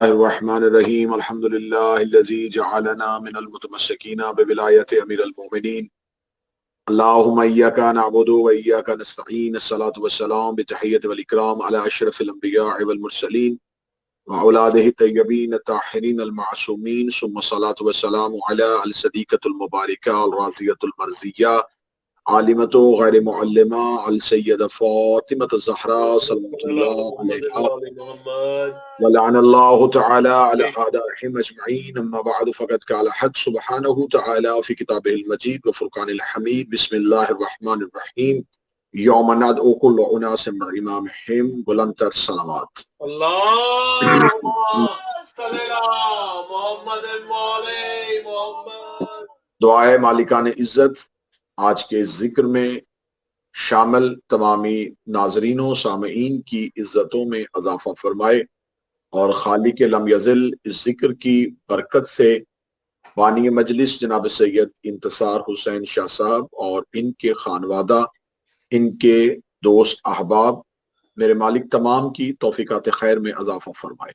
الرحمن الرحیم الحمد للہ الذی جعلنا من المتمسکین بولایت امیر المومنین اللہم ایاک نعبد و ایاک نستعین الصلاة والسلام بتحیت والاکرام علی اشرف الانبیاء والمرسلین وأولادہ الطیبین الطاہرین المعصومین ثم الصلاة والسلام علی الصدیقۃ المبارکہ الرازیۃ المرضیہ عالمۃ غیر معلمہ السیدہ فاطمہ الزہراء صلوات اللہ علیہا ولعن اللہ تعالی علی اعدائهم اجمعین اما بعد فقد قال حق سبحانہ تعالی فی کتابہ المجید وفرقان الحمید بسم اللہ الرحمن الرحیم یوم ندعو کل اناس بامامہم بلند تر صلوات اللہم صلی علی محمد مولی محمد۔ دعائے مالکان عزت آج کے ذکر میں شامل تمامی ناظرین و سامعین کی عزتوں میں اضافہ فرمائے اور خالق لم یزل اس ذکر کی برکت سے بانی مجلس جناب سید انتصار حسین شاہ صاحب اور ان کے خانوادہ، ان کے دوست احباب، میرے مالک تمام کی توفیقات خیر میں اضافہ فرمائے۔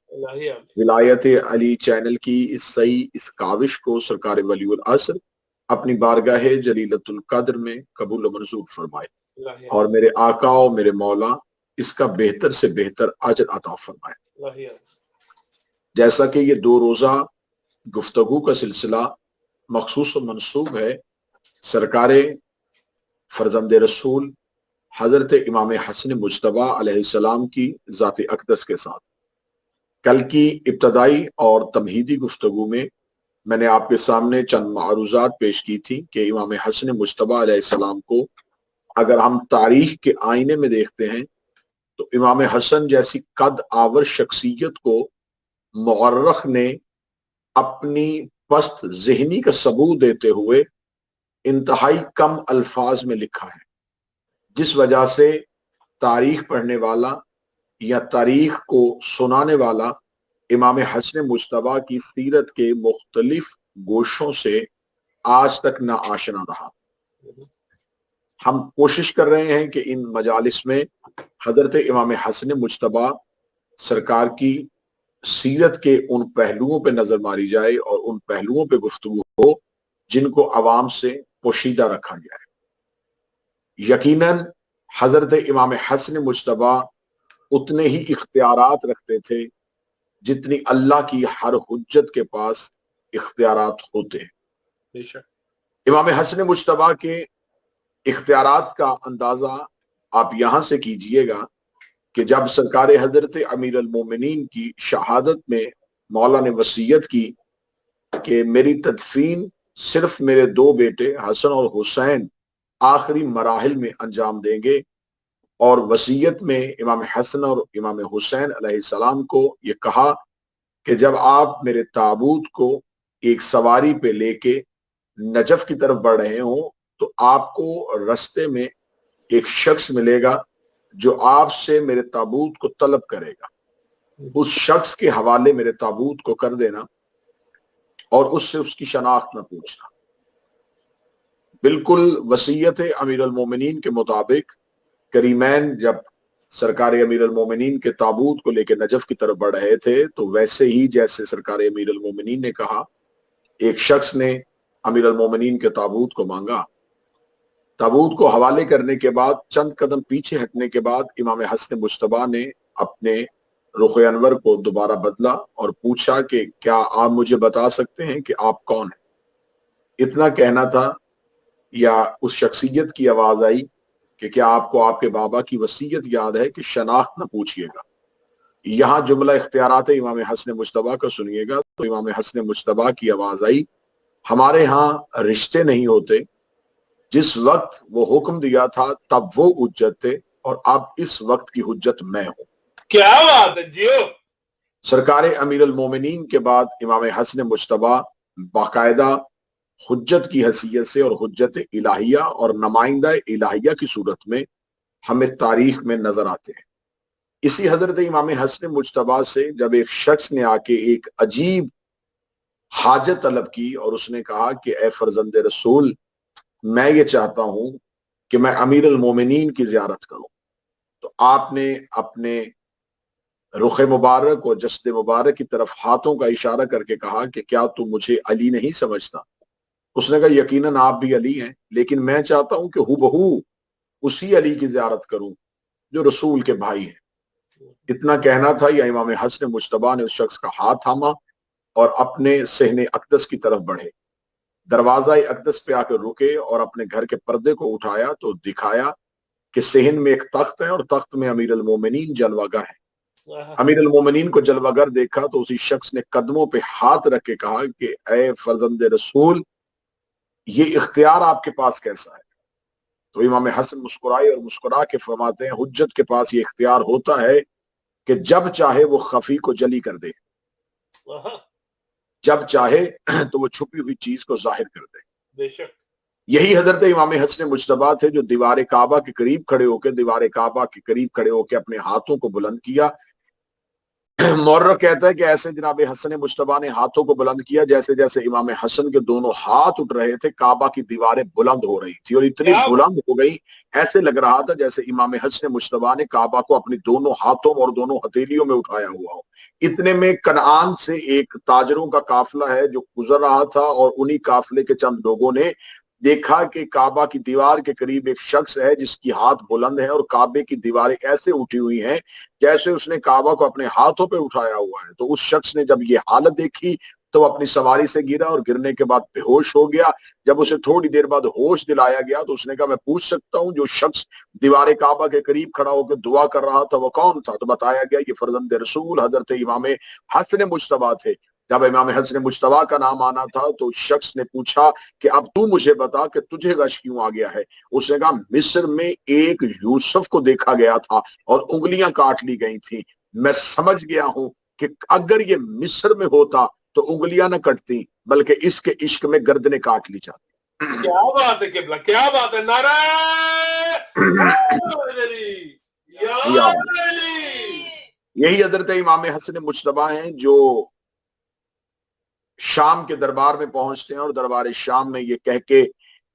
ولایت علی چینل کی اس کاوش کو سرکار ولی العصر اپنی بارگاہ جلیلۃ القدر میں قبول و منظور فرمائے اور میرے آقا و میرے مولا اس کا بہتر سے بہتر اجر عطا فرمائے۔ جیسا کہ یہ 2 روزہ گفتگو کا سلسلہ مخصوص و منسوب ہے سرکار فرزند رسول حضرت امام حسن مجتبیٰ علیہ السلام کی ذات اقدس کے ساتھ، کل کی ابتدائی اور تمہیدی گفتگو میں نے آپ کے سامنے چند معروضات پیش کی تھی کہ امام حسن مجتبیٰ علیہ السلام کو اگر ہم تاریخ کے آئینے میں دیکھتے ہیں تو امام حسن جیسی قد آور شخصیت کو مورخ نے اپنی پست ذہنی کا ثبوت دیتے ہوئے انتہائی کم الفاظ میں لکھا ہے، جس وجہ سے تاریخ پڑھنے والا یا تاریخ کو سنانے والا امام حسن مجتبیٰ کی سیرت کے مختلف گوشوں سے آج تک نہ آشنا رہا۔ ہم کوشش کر رہے ہیں کہ ان مجالس میں حضرت امام حسن مجتبیٰ سرکار کی سیرت کے ان پہلوؤں پہ نظر ماری جائے اور ان پہلوؤں پہ گفتگو ہو جن کو عوام سے پوشیدہ رکھا گیا ہے۔ یقیناً حضرت امام حسن مجتبیٰ اتنے ہی اختیارات رکھتے تھے جتنی اللہ کی ہر حجت کے پاس اختیارات ہوتے ہیں۔ امام حسن مجتبیٰ کے اختیارات کا اندازہ آپ یہاں سے کیجئے گا کہ جب سرکار حضرت امیر المومنین کی شہادت میں مولا نے وصیت کی کہ میری تدفین صرف میرے 2 بیٹے حسن اور حسین آخری مراحل میں انجام دیں گے، اور وصیت میں امام حسن اور امام حسین علیہ السلام کو یہ کہا کہ جب آپ میرے تابوت کو ایک سواری پہ لے کے نجف کی طرف بڑھ رہے ہوں تو آپ کو رستے میں ایک شخص ملے گا جو آپ سے میرے تابوت کو طلب کرے گا، اس شخص کے حوالے میرے تابوت کو کر دینا اور اس سے اس کی شناخت نہ پوچھنا۔ بالکل وصیت امیر المومنین کے مطابق کریمین جب سرکار امیر المومنین کے تابوت کو لے کے نجف کی طرف بڑھ رہے تھے تو ویسے ہی جیسے سرکار امیر المومنین نے کہا، ایک شخص نے امیر المومنین کے تابوت کو مانگا۔ تابوت کو حوالے کرنے کے بعد چند قدم پیچھے ہٹنے کے بعد امام حسن مجتبیٰ نے اپنے رخ انور کو دوبارہ بدلا اور پوچھا کہ کیا آپ مجھے بتا سکتے ہیں کہ آپ کون ہیں؟ اتنا کہنا تھا یا اس شخصیت کی آواز آئی کہ کیا آپ کو آپ کے بابا کی وصیت یاد ہے کہ شناخت نہ پوچھئے گا۔ یہاں جملہ اختیارات امام حسن مجتبیٰ کا سنیے گا تو امام حسن مجتبیٰ کی آواز آئی، ہمارے ہاں رشتے نہیں ہوتے، جس وقت وہ حکم دیا تھا تب وہ حجت تھے اور اب اس وقت کی حجت میں ہوں۔ کیا بات ہے جیو۔ سرکار امیر المومنین کے بعد امام حسن مجتبیٰ باقاعدہ حجت کی حیثیت سے اور حجت الہیہ اور نمائندہ الہیہ کی صورت میں ہمیں تاریخ میں نظر آتے ہیں۔ اسی حضرت امام حسن مجتبیٰ سے جب ایک شخص نے آ کے ایک عجیب حاجت طلب کی اور اس نے کہا کہ اے فرزند رسول، میں یہ چاہتا ہوں کہ میں امیر المومنین کی زیارت کروں، تو آپ نے اپنے رخ مبارک اور جسد مبارک کی طرف ہاتھوں کا اشارہ کر کے کہا کہ کیا تو مجھے علی نہیں سمجھتا؟ اس نے کہا یقیناً آپ بھی علی ہیں، لیکن میں چاہتا ہوں کہ ہو بہو اسی علی کی زیارت کروں جو رسول کے بھائی ہیں۔ اتنا کہنا تھا یا امام حسن مجتبیٰ نے اس شخص کا ہاتھ تھاما اور اپنے صحن اقدس کی طرف بڑھے۔ دروازہ اقدس پہ آ کے رکے اور اپنے گھر کے پردے کو اٹھایا تو دکھایا کہ صحن میں ایک تخت ہے اور تخت میں امیر المومنین جلوہ گر ہے۔ امیر المومنین کو جلوہ گر دیکھا تو اسی شخص نے قدموں پہ ہاتھ رکھ کے کہا کہ اے فرزند رسول، یہ اختیار آپ کے پاس کیسا ہے؟ تو امام حسن مسکرائے اور مسکرا کے فرماتے ہیں حجت کے پاس یہ اختیار ہوتا ہے کہ جب چاہے وہ خفی کو جلی کر دے، جب چاہے تو وہ چھپی ہوئی چیز کو ظاہر کر دے۔ بے شک یہی حضرت امام حسن مجتبیٰ تھے جو دیوار کعبہ کے قریب کھڑے ہو کے اپنے ہاتھوں کو بلند کیا۔ مورخ کہتا ہے کہ ایسے جناب حسن مجتبیٰ نے ہاتھوں کو بلند کیا جیسے جیسے امام حسن کے دونوں ہاتھ اٹھ رہے تھے کعبہ کی دیواریں بلند ہو رہی تھی اور اتنی بلند ہو گئی ایسے لگ رہا تھا جیسے امام حسن مجتبیٰ نے کعبہ کو اپنی دونوں ہاتھوں اور دونوں ہتھیلیوں میں اٹھایا ہوا ہو۔ اتنے میں کنعان سے ایک تاجروں کا قافلہ ہے جو گزر رہا تھا اور انہی قافلے کے چند لوگوں نے دیکھا کہ کعبہ کی دیوار کے قریب ایک شخص ہے جس کی ہاتھ بلند ہے اور کعبے کی دیواریں ایسے اٹھی ہوئی ہیں جیسے اس نے کعبہ کو اپنے ہاتھوں پہ اٹھایا ہوا ہے۔ تو اس شخص نے جب یہ حالت دیکھی تو وہ اپنی سواری سے گرا اور گرنے کے بعد بے ہوش ہو گیا۔ جب اسے تھوڑی دیر بعد ہوش دلایا گیا تو اس نے کہا میں پوچھ سکتا ہوں جو شخص دیوار کعبہ کے قریب کھڑا ہو کے دعا کر رہا تھا وہ کون تھا؟ تو بتایا گیا یہ فرزند رسول حضرت امام حسن مجتبیٰ تھے۔ جب امام حسن مجتبیٰ کا نام آنا تھا تو اس شخص نے پوچھا کہ اب تو مجھے بتا کہ تجھے غش کیوں آ گیا ہے؟ اس نے کہا مصر میں ایک یوسف کو دیکھا گیا تھا اور انگلیاں کاٹ لی گئی تھیں، میں سمجھ گیا ہوں کہ اگر یہ مصر میں ہوتا تو انگلیاں نہ کٹتی بلکہ اس کے عشق میں گردنیں کاٹ لی جاتی۔ کیا بات ہے قبلہ، کیا بات ہے، نعرہ یہی حضرت امام حسن مجتبیٰ ہیں جو شام کے دربار میں پہنچتے ہیں اور دربار شام میں یہ کہہ کے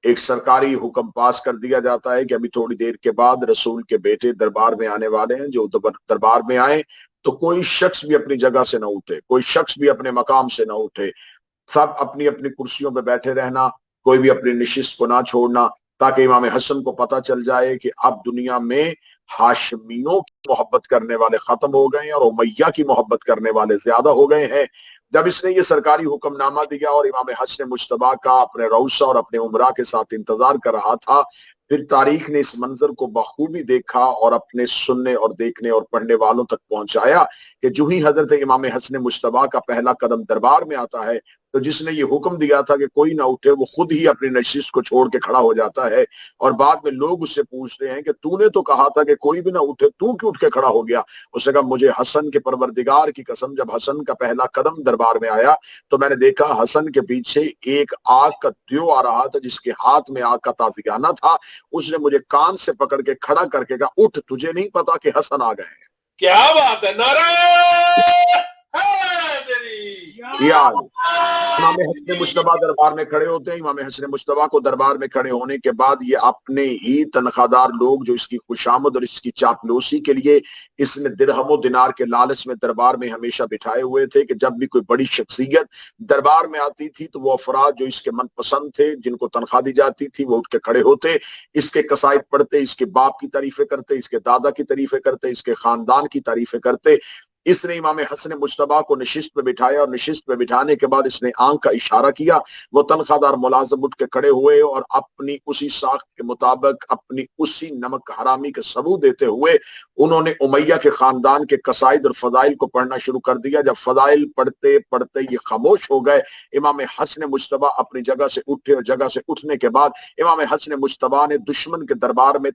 ایک سرکاری حکم پاس کر دیا جاتا ہے کہ ابھی تھوڑی دیر کے بعد رسول کے بیٹے دربار میں آنے والے ہیں، جو دربار میں آئے تو کوئی شخص بھی اپنی جگہ سے نہ اٹھے، کوئی شخص بھی اپنے مقام سے نہ اٹھے، سب اپنی اپنی کرسیوں پہ بیٹھے رہنا، کوئی بھی اپنی نشست کو نہ چھوڑنا، تاکہ امام حسن کو پتہ چل جائے کہ اب دنیا میں ہاشمیوں کی محبت کرنے والے ختم ہو گئے ہیں اور امیہ کی محبت کرنے والے زیادہ ہو گئے ہیں۔ جب اس نے یہ سرکاری حکم نامہ دیا اور امام حسن مجتبیٰ کا اپنے روثہ اور اپنے عمرہ کے ساتھ انتظار کر رہا تھا، پھر تاریخ نے اس منظر کو بخوبی دیکھا اور اپنے سننے اور دیکھنے اور پڑھنے والوں تک پہنچایا کہ جو ہی حضرت امام حسن مجتبیٰ کا پہلا قدم دربار میں آتا ہے تو جس نے یہ حکم دیا تھا کہ کوئی نہ اٹھے وہ خود ہی اپنی نشست کو چھوڑ کے کھڑا ہو جاتا ہے، اور بعد میں لوگ اس سے پوچھتے ہیں کہ تو نے تو کہا تھا کہ کوئی بھی نہ اٹھے، تو کیوں اٹھ کے کھڑا ہو گیا؟ اس نے کہا مجھے حسن کے پروردگار کی قسم جب حسن کا پہلا قدم دربار میں آیا تو میں نے دیکھا حسن کے پیچھے ایک آگ کا دیو آ رہا تھا جس کے ہاتھ میں آگ کا تازیانہ تھا، اس نے مجھے کان سے پکڑ کے کھڑا کر کے کہا اٹھ، تجھے نہیں پتا کہ حسن آ گئے ہیں؟ کیا بات ہے، نعرہ امام حسن مجتبیٰ دربار میں کھڑے ہوتے ہیں۔ امام حسن مجتبیٰ کو دربار میں کھڑے ہونے کے بعد یہ اپنے ہی تنخواہ دار لوگ جو اس کی خوشامد اور اس کی چاپلوسی کے لیے اس نے درہم و دینار کے لالچ میں دربار میں ہمیشہ بٹھائے ہوئے تھے کہ جب بھی کوئی بڑی شخصیت دربار میں آتی تھی تو وہ افراد جو اس کے من پسند تھے جن کو تنخواہ دی جاتی تھی وہ اٹھ کے کھڑے ہوتے، اس کے قصائد پڑھتے، اس کے باپ کی تعریفیں کرتے، اس کے دادا کی تعریفیں کرتے، اس کے خاندان کی تعریفیں کرتے۔ اس نے امام حسن مجتبیٰ کو نشست پہ بٹھایا اور نشست پہ بٹھانے کے بعد اس نے آنکھ کا اشارہ کیا، وہ تنخواہ دار ملازم اٹھ کے کھڑے ہوئے اور اپنی اسی ساخت کے مطابق اپنی اسی نمک حرامی کے ثبوت دیتے ہوئے انہوں نے امیہ کے خاندان کے قصائد اور فضائل کو پڑھنا شروع کر دیا۔ جب فضائل پڑھتے پڑھتے یہ خاموش ہو گئے، امام حسن مجتبیٰ اپنی جگہ سے اٹھے اور جگہ سے اٹھنے کے بعد امام حسن مجتبیٰ نے دشمن کے دربار میں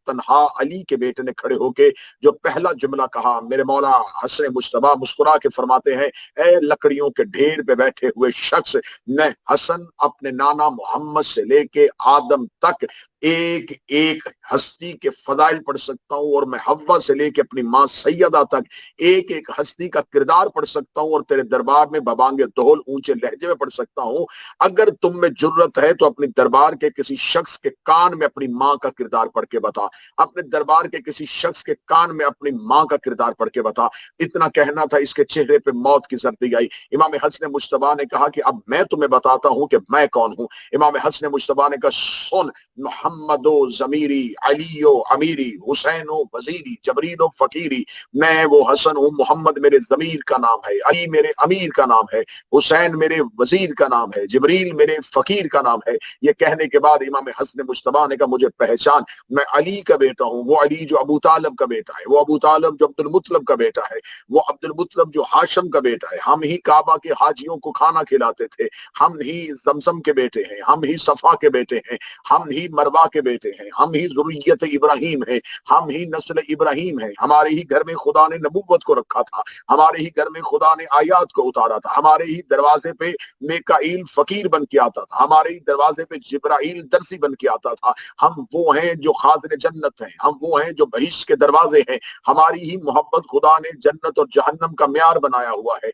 تنہا علی کے بیٹے نے کھڑے ہو کے جو پہلا جملہ کہا، میرے مولا حسن مجتبیٰ مسکرا کے فرماتے ہیں اے لکڑیوں کے ڈھیر پہ بیٹھے ہوئے شخص، میں حسن اپنے نانا محمد سے لے کے آدم تک ایک ایک ہستی کے فضائل پڑھ سکتا ہوں، اور میں حوا سے لے کے اپنی ماں سیدہ تک ایک ایک ہستی کا کردار پڑھ سکتا ہوں، اور تیرے دربار میں ببانگ دہل اونچے لہجے میں پڑھ سکتا ہوں۔ اگر تم میں جرت ہے تو اپنی دربار کے کسی شخص کے کان میں اپنی ماں کا کردار پڑھ کے بتا، اپنے دربار کے کسی شخص کے کان میں اپنی ماں کا کردار پڑھ کے بتا۔ اتنا کہنا تھا، اس کے چہرے پہ موت کی زردی آئی۔ امام حسن مجتبیٰ نے کہا کہ اب میں تمہیں بتاتا ہوں کہ میں کون ہوں۔ امام حسن مجتبیٰ نے کہا سن، محمد و ضمیری، علی و امیری، حسین و وزیری، جبریل و فقیری۔ میں وہ حسن ہوں، محمد میرے ضمیر کا نام ہے، علی میرے امیر کا نام ہے، حسین میرے وزیر کا نام ہے، جبریل میرے فقیر کا نام ہے۔ یہ کہنے کے بعد امام حسن مجتبیٰ نے کہا مجھے پہچان، میں علی کا بیٹا ہوں، وہ علی جو ابو طالب کا بیٹا ہے، وہ ابو طالب جو عبد المطلب کا بیٹا ہے، وہ عبد المطلب جو ہاشم کا بیٹا ہے۔ ہم ہی کعبہ کے حاجیوں کو کھانا کھلاتے تھے، ہم ہی زمزم کے بیٹے ہیں، ہم ہی صفا کے بیٹے ہیں، ہم ہی مروا کے بیٹے ہیں، ہم ہی ذریت ابراہیم ہیں، ہم ہی نسل ابراہیم ہیں۔ ہمارے ہی گھر میں خدا نے نبوت کو رکھا تھا، ہمارے ہی گھر میں خدا نے آیات کو اتارا تھا، ہمارے ہی دروازے پہ میکائیل فقیر بن کے آتا تھا، ہمارے ہی دروازے پہ جبرائیل درسی بن کے آتا تھا۔ ہم وہ ہیں جو خازن جنت ہیں، ہم وہ ہیں جو بہشت کے دروازے ہیں۔ ہماری ہی محبت خدا نے جنت اور جہنم کا معیار بنایا ہوا ہے۔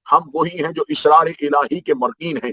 ہم وہی ہیں جو اسرار الہی کے مرئین ہیں،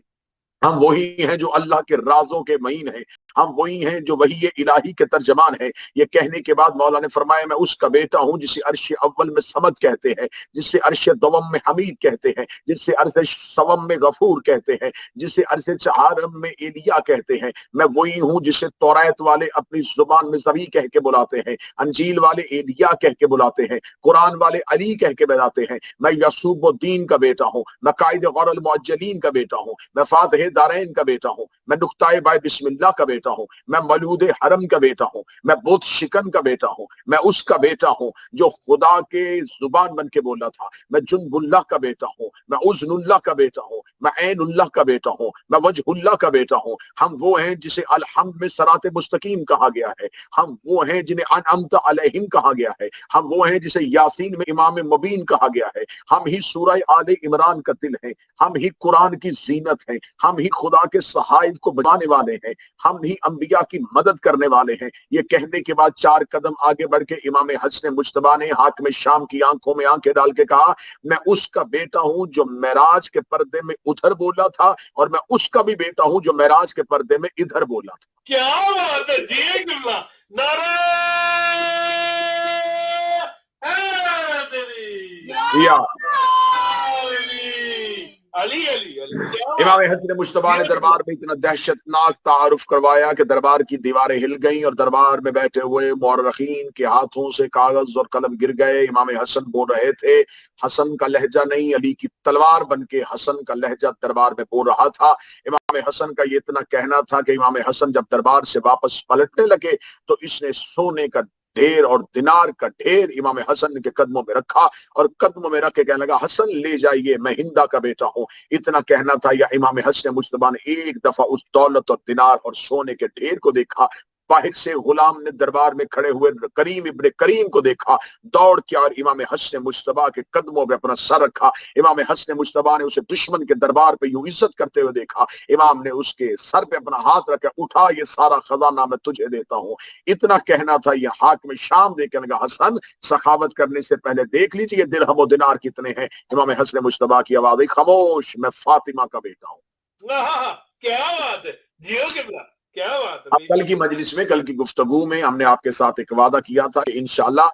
ہم وہی ہیں جو اللہ کے رازوں کے معین ہیں، ہم وہی ہیں جو وحی الہی کے ترجمان ہیں۔ یہ کہنے کے بعد مولا نے فرمایا میں اس کا بیٹا ہوں جسے عرش اول میں صمد کہتے ہیں، جسے عرش دوم میں حمید کہتے ہیں، جسے عرش سوم میں غفور کہتے ہیں، جسے عرش چہارم میں ایلیا کہتے ہیں۔ میں وہی ہوں جسے توریت والے اپنی زبان میں زبی کہہ کے بلاتے ہیں، انجیل والے ایلیا کہہ کے بلاتے ہیں، قرآن والے علی کہہ کے بلاتے ہیں۔ میں یعصوب الدین کا بیٹا ہوں، میں قائد غور المعجلین کا بیٹا ہوں، میں فاتح دارین کا بیٹا ہوں، میں نقطۂ بائے بسم اللہ کا بیٹا ہوں، میں مولود حرم کا بیٹا ہوں، میں بت شکن کا بیٹا ہوں، میں اس کا بیٹا ہوں جو خدا کے زبان بن کے بولا تھا، میں جنب اللہ کا بیٹا ہوں، میں اذن اللہ کا بیٹا ہوں، میں عین اللہ کا بیٹا ہوں، میں وجہ اللہ کا بیٹا ہوں۔ ہم وہ ہیں جسے الحمد میں صراط مستقیم کہا گیا ہے، ہم وہ ہیں جنہیں انعمت علیہم کہا گیا ہے، ہم وہ ہیں جسے یاسین میں امام مبین کہا گیا ہے، ہم ہی سورہ آل عمران کا دل ہیں، ہم ہی قرآن کی زینت ہیں، ہم ہی خدا کے صحائف کو بچانے والے ہیں، ہم ہی انبیاء کی مدد کرنے والے ہیں۔ یہ کہنے کے بعد 4 قدم آگے بڑھ کے امام حسن مجتبیٰ نے حاکم شام کی آنکھوں میں آنکھیں ڈال کے کہا میں اس کا بیٹا ہوں جو معراج کے پردے میں ادھر بولا تھا، اور میں اس کا بھی بیٹا ہوں جو معراج کے پردے میں ادھر بولا تھا۔ کیا بات ہے جی، اللہ نعرہ حیدری، یا علی علی علی۔ امام حسن مجتبیٰ نے دربار میں اتنا دہشتناک تعارف کروایا کہ دربار کی دیواریں ہل گئیں، اور دربار میں بیٹھے ہوئے مورخین کے ہاتھوں سے کاغذ اور قلم گر گئے۔ امام حسن بول رہے تھے، حسن کا لہجہ نہیں، علی کی تلوار بن کے حسن کا لہجہ دربار میں بول رہا تھا۔ امام حسن کا یہ اتنا کہنا تھا کہ امام حسن جب دربار سے واپس پلٹنے لگے تو اس نے سونے کا ڈھیر اور دینار کا ڈھیر امام حسن کے قدموں میں رکھا، اور قدموں میں رکھ کے کہنے لگا حسن لے جائیے، میں ہندا کا بیٹا ہوں۔ اتنا کہنا تھا یا امام حسن مجتبیٰ نے ایک دفعہ اس دولت اور دینار اور سونے کے ڈھیر کو دیکھا، باہر سے غلام نے دربار میں کھڑے ہوئے کریم ابن کریم کو دیکھا، دوڑ کے اور امام حسن مجتبیٰ کے قدموں پہ اپنا سر رکھا۔ امام حسن مجتبیٰ نے اسے دشمن کے دربار پہ یوں عزت کرتے ہوئے دیکھا، امام نے اس کے سر پہ اپنا ہاتھ رکھا، اٹھا یہ سارا خزانہ میں تجھے دیتا ہوں۔ اتنا کہنا تھا یہ حاکم شام دیکھنے لگا حسن سخاوت کرنے سے پہلے دیکھ لیجیے درہم و دینار کتنے ہیں۔ امام حسن مجتبیٰ کی آواز آئی خاموش، میں فاطمہ کا بیٹا ہوں۔ کیا بات ہے جیو قبلہ، کیا بات ہے۔ اب کل کی مجلس میں، کل کی گفتگو میں ہم نے آپ کے ساتھ ایک وعدہ کیا تھا کہ انشاءاللہ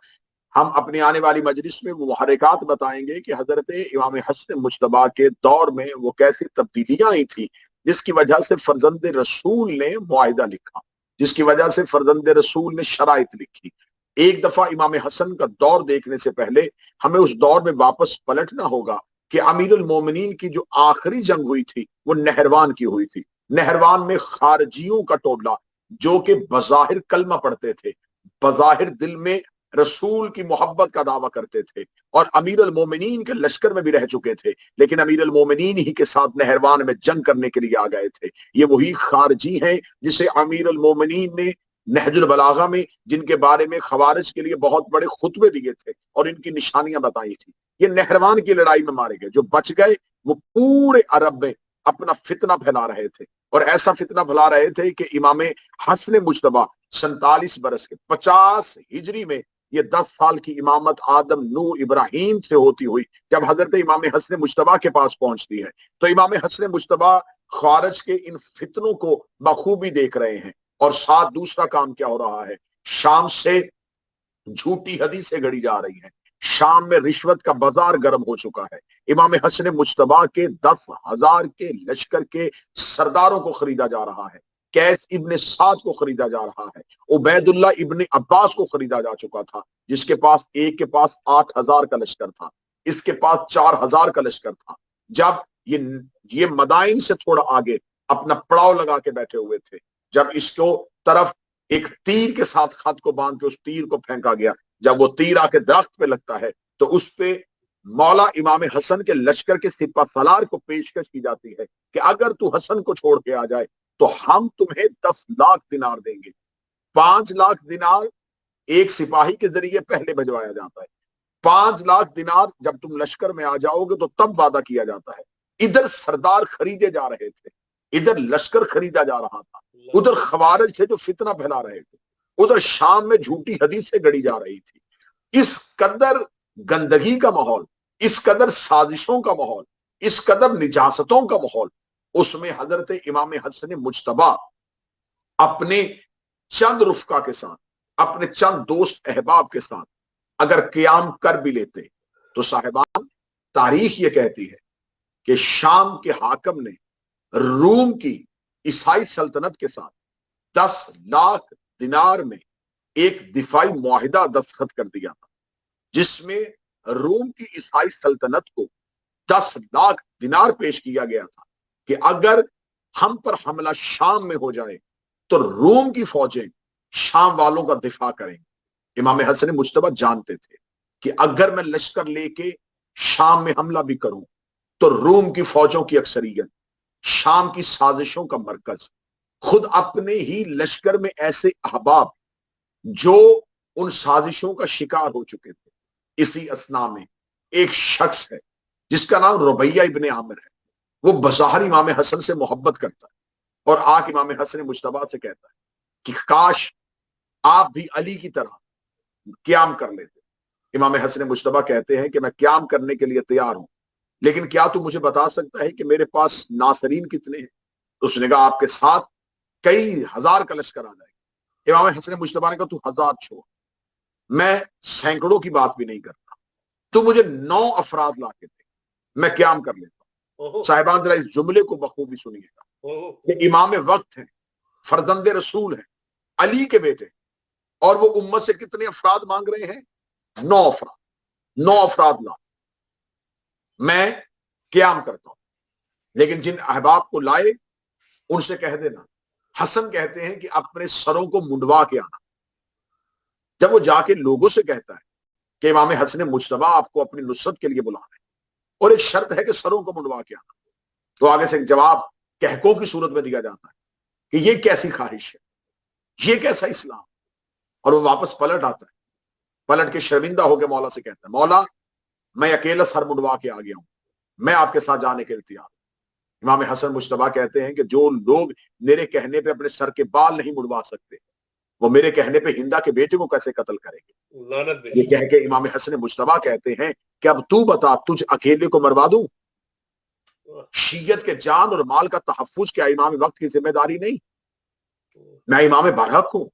ہم اپنی آنے والی مجلس میں وہ محرکات بتائیں گے کہ حضرت امام حسن مجتبیٰ کے دور میں وہ کیسی تبدیلیاں آئی تھی، جس کی وجہ سے فرزند رسول نے معاہدہ لکھا، جس کی وجہ سے فرزند رسول نے شرائط لکھی۔ ایک دفعہ امام حسن کا دور دیکھنے سے پہلے ہمیں اس دور میں واپس پلٹنا ہوگا کہ امیر المومنین کی جو آخری جنگ ہوئی تھی وہ نہروان کی ہوئی تھی۔ نہروان میں خارجیوں کا ٹولہ جو کہ بظاہر کلمہ پڑھتے تھے، بظاہر دل میں رسول کی محبت کا دعویٰ کرتے تھے، اور امیر المومنین کے لشکر میں بھی رہ چکے تھے، لیکن امیر المومنین ہی کے ساتھ نہروان میں جنگ کرنے کے لیے آ گئے تھے۔ یہ وہی خارجی ہیں جسے امیر المومنین نے نہج البلاغہ میں، جن کے بارے میں خوارج کے لیے بہت بڑے خطبے دیے تھے اور ان کی نشانیاں بتائی تھی، یہ نہروان کی لڑائی میں مارے گئے۔ جو بچ گئے وہ پورے عرب میں اپنا فتنہ پھیلا رہے تھے، اور ایسا فتنہ پھیلا رہے تھے کہ امام حسن مجتبی 47 برس کے 50 ہجری میں یہ 10 سال کی امامت آدم نوح ابراہیم سے ہوتی ہوئی جب حضرت امام حسن مجتبی کے پاس پہنچتی ہے تو امام حسن مجتبی خارج کے ان فتنوں کو بخوبی دیکھ رہے ہیں، اور ساتھ دوسرا کام کیا ہو رہا ہے، شام سے جھوٹی حدیثیں گڑی جا رہی ہیں، شام میں رشوت کا بازار گرم ہو چکا ہے، امام حسن مجتبی کے 10,000 کے لشکر کے سرداروں کو خریدا جا رہا ہے، قیس ابن سعد کو خریدا جا رہا ہے، عبید اللہ ابن عباس کو خریدا جا چکا تھا، جس کے پاس ایک کے پاس 8,000 کا لشکر تھا، اس کے پاس 4,000 کا لشکر تھا۔ جب یہ مدائن سے تھوڑا آگے اپنا پڑاؤ لگا کے بیٹھے ہوئے تھے، جب اس کو طرف ایک تیر کے ساتھ خط کو باندھ کے اس تیر کو پھینکا گیا، جب وہ تیر آ کے درخت پہ لگتا ہے تو اس پہ مولا امام حسن کے لشکر کے سپہ سالار کو پیشکش کی جاتی ہے کہ اگر تو حسن کو چھوڑ کے آ جائے تو ہم تمہیں 10 لاکھ دینار دیں گے۔ 5 لاکھ دینار ایک سپاہی کے ذریعے پہلے بھجوایا جاتا ہے، 5 لاکھ دینار جب تم لشکر میں آ جاؤ گے تو تب وعدہ کیا جاتا ہے۔ ادھر سردار خریدے جا رہے تھے، ادھر لشکر خریدا جا رہا تھا، ادھر خوارج تھے جو فتنہ پھیلا رہے تھے، ادھر شام میں جھوٹی حدیثیں گڑی جا رہی تھی۔ اس قدر گندگی کا ماحول، اس قدر سازشوں کا ماحول، اس قدر نجاستوں کا ماحول، اس میں حضرت امام حسن مجتبی اپنے چند رفقا کے ساتھ، اپنے چند دوست احباب کے ساتھ اگر قیام کر بھی لیتے تو صاحبان تاریخ یہ کہتی ہے کہ شام کے حاکم نے روم کی عیسائی سلطنت کے ساتھ 10 لاکھ دینار میں ایک دفاعی معاہدہ دستخط کر دیا تھا، جس میں روم کی عیسائی سلطنت کو 10 لاکھ دینار پیش کیا گیا تھا کہ اگر ہم پر حملہ شام میں ہو جائے تو روم کی فوجیں شام والوں کا دفاع کریں۔ امام حسن مجتبی جانتے تھے کہ اگر میں لشکر لے کے شام میں حملہ بھی کروں تو روم کی فوجوں کی اکثریت، شام کی سازشوں کا مرکز، خود اپنے ہی لشکر میں ایسے احباب جو ان سازشوں کا شکار ہو چکے تھے۔ اسی اسنا میں ایک شخص ہے جس کا نام ربیہ ابن عامر ہے، وہ بظاہر امام حسن سے محبت کرتا ہے اور آ کے امام حسن مجتبی سے کہتا ہے کہ کاش آپ بھی علی کی طرح قیام کر لیتے۔ امام حسن مجتبی کہتے ہیں کہ میں قیام کرنے کے لیے تیار ہوں، لیکن کیا تو مجھے بتا سکتا ہے کہ میرے پاس ناصرین کتنے ہیں؟ اس نے کہا آپ کے ساتھ کئی ہزار کا لشکر آ جائے گا۔ امام حسن مجتبی نے کہا تو 1000 چھوڑ، میں سینکڑوں کی بات بھی نہیں کرتا، تو مجھے 9 افراد لا کے دے، میں قیام کر لیتا ہوں۔ صاحبان ذرا اس جملے کو بخوبی سنیے گا کہ امام وقت ہیں، فرزند رسول ہیں، علی کے بیٹے، اور وہ امت سے کتنے افراد مانگ رہے ہیں؟ 9 افراد، 9 افراد لا، میں قیام کرتا ہوں۔ لیکن جن احباب کو لائے ان سے کہہ دینا، حسن کہتے ہیں کہ اپنے سروں کو منڈوا کے آنا۔ جب وہ جا کے لوگوں سے کہتا ہے کہ امام حسن مجتبی آپ کو اپنی نصرت کے لیے بلا رہے ہیں اور ایک شرط ہے کہ سروں کو منڈوا کے آنا، تو آگے سے ایک جواب کہکوں کی صورت میں دیا جاتا ہے کہ یہ کیسی خواہش ہے، یہ کیسا اسلام، اور وہ واپس پلٹ آتا ہے، پلٹ کے شرمندہ ہو کے مولا سے کہتا ہے مولا میں اکیلا سر منڈوا کے آ گیا ہوں، میں آپ کے ساتھ جانے کے لیے تیار ہوں۔ امام حسن مجتبی کہتے ہیں کہ جو لوگ میرے کہنے پہ اپنے سر کے بال نہیں منڈوا سکتے وہ میرے کہنے پہ ہندا کے بیٹے کو کیسے قتل کریں گے؟ یہ کہہ کے امام حسن مجتبی کہتے ہیں کہ اب تو بتا تجھ اکیلے کو مروا دوں؟ شیعت کے جان اور مال کا تحفظ کیا امام وقت کی ذمہ داری نہیں؟ میں امام برحق ہوں۔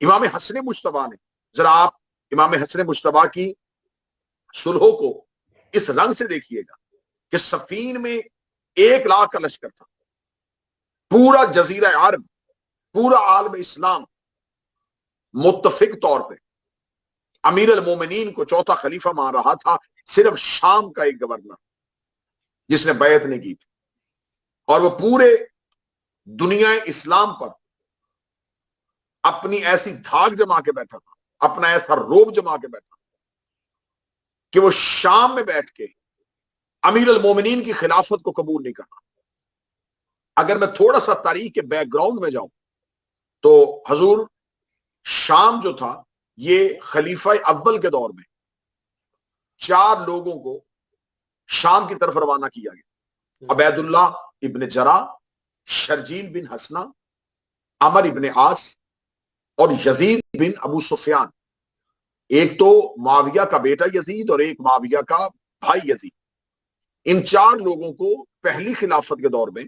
امام حسن مجتبی نے، ذرا آپ امام حسن مجتبی کی صلحوں کو اس رنگ سے دیکھیے گا کہ صفین میں 1 لاکھ کا لشکر تھا، پورا جزیرہ عرب، پورا عالم اسلام متفق طور پہ امیر المومنین کو چوتھا خلیفہ مان رہا تھا، صرف شام کا ایک گورنر جس نے بیعت نہیں کی تھی، اور وہ پورے دنیا اسلام پر اپنی ایسی دھاک جما کے بیٹھا تھا، اپنا ایسا روب جما کے بیٹھا کہ وہ شام میں بیٹھ کے امیر المومنین کی خلافت کو قبول نہیں کرتا۔ اگر میں تھوڑا سا تاریخ کے بیک گراؤنڈ میں جاؤں تو حضور شام جو تھا یہ خلیفہ اول کے دور میں 4 لوگوں کو شام کی طرف روانہ کیا گیا، عبید اللہ ابن جراح، شرجیل بن حسنہ، عمر ابن عاص اور یزید بن ابو سفیان. ایک تو معاویہ کا بیٹا یزید اور ایک معاویہ کا بھائی یزید. ان 4 لوگوں کو پہلی خلافت کے دور میں